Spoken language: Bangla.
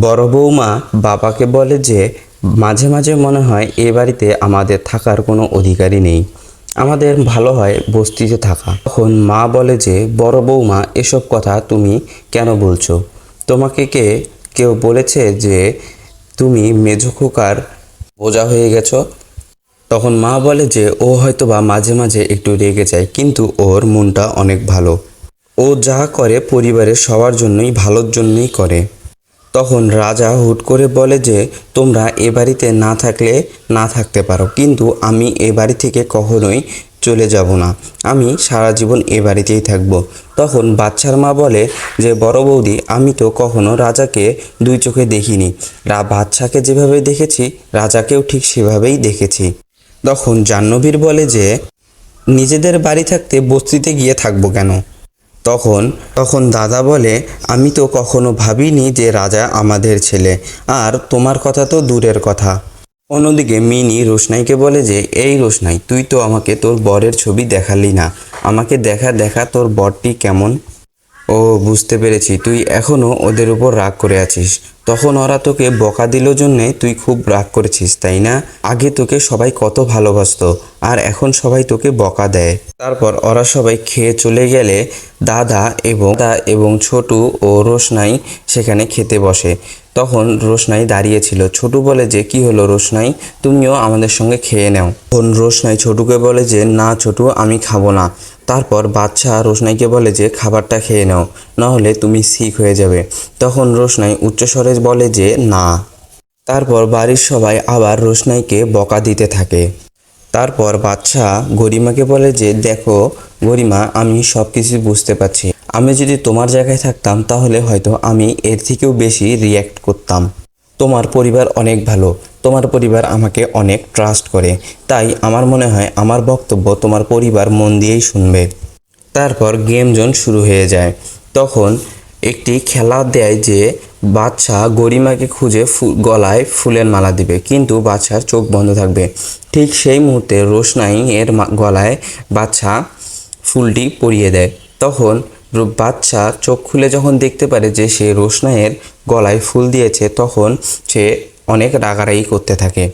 বড় বৌমা বাবাকে বলে যে মাঝে মাঝে মনে হয় এ বাড়িতে আমাদের থাকার কোনো অধিকারই নেই, আমাদের ভালো হয় বস্তিতে থাকা। তখন মা বলে যে বড় বৌমা এসব কথা তুমি কেন বলছো? তোমাকে কেউ বলেছে যে তুমি মেজো খোকার বোঝা হয়ে গেছো? তখন মা বলে যে ও হয়তোবা মাঝে মাঝে একটু রেগে যায়, কিন্তু ওর মনটা অনেক ভালো। ও যা করে পরিবারের সবার জন্যই, ভালোর জন্যই করে। তখন রাজা হুট করে বলে যে তোমরা এ বাড়িতে না থাকলে না থাকতে পারো, কিন্তু আমি এ বাড়ি থেকে কখনোই চলে যাব না। আমি সারা জীবন এ বাড়িতেই থাকবো। তখন বাচ্চার মা বলে যে বড় বৌদি, আমি তো কখনো রাজাকে দুই চোখে দেখিনি। বাচ্চাকে যেভাবে দেখেছি রাজাকেও ঠিক সেভাবেই দেখেছি। তখন জাহ্নবীর বলে যে নিজেদের বাড়ি থাকতে বস্তিতে গিয়ে থাকবো কেন? তখন তখন দাদা বলে আমি তো কখনো ভাবিনি যে রাজা আমাদের ছেলে, আর তোমার কথা তো দূরের কথা। অন্যদিকে মিনি রোশনাইকে বলে যে এই রোশনাই, তুই তো আমাকে তোর বরের ছবি দেখালি না, আমাকে দেখা দেখা তোর বরটি কেমন। ও, বুঝতে পেরেছি, তুই এখনও ওদের উপর রাগ করে আছিস। তখন ওরা তোকে বকা দিল জন্যে তুই খুব রাগ করেছিস, তাই না? আগে তোকে সবাই কত ভালোবাসতো, আর এখন সবাই তোকে বকা দেয়। তারপর ওরা সবাই খেয়ে চলে গেলে দাদা এবং ছোটু ও রোশনাই সেখানে খেতে বসে। তখন রোশনাই দাঁড়িয়েছিল। ছোটু বলে যে কি হলো রোশনাই, তুমিও আমাদের সঙ্গে খেয়ে নাও। তখন রোশনাই ছোটুকে বলে যে না ছোটু, আমি খাবো না। তারপর বাচ্চা রোশনাইকে বলে যে খাবারটা খেয়ে নাও, নাহলে তুমি সিক হয়ে যাবে। তখন রোশনাই উচ্চস্বরে বলে যে না। তারপর বাড়ির সবাই আবার রোশনাইকে বকা দিতে থাকে। তারপর বাচ্চা গরিমাকে বলে যে দেখো গরিমা, আমি সব কিছু বুঝতে পারছি। আমি যদি তোমার জায়গায় থাকতাম তাহলে হয়তো আমি এর থেকেও বেশি রিয়্যাক্ট করতাম। তোমার পরিবার অনেক ভালো, তোমার পরিবার আমাকে অনেক ট্রাস্ট করে, তাই আমার মনে হয় আমার বক্তব্য তোমার পরিবার মন দিয়েই শুনবে। তারপর গেম জোন শুরু হয়ে যায়। তখন একটি খেলা দেয় যে বাচ্চা গরিমাকে খুঁজে গলায় ফুলের মালা দিবে, কিন্তু বাচ্চার চোখ বন্ধ থাকবে। ঠিক সেই মুহূর্তে রোশনাই এর গলায় বাচ্চা ফুলটি পরিয়ে দেয়। তখন বাচ্চা চোখ খুলে যখন দেখতে পারে যে সে রোশনাইয়ের গলায় ফুল দিয়েছে, তখন সে অনেক রাগারাগি করতে থাকে।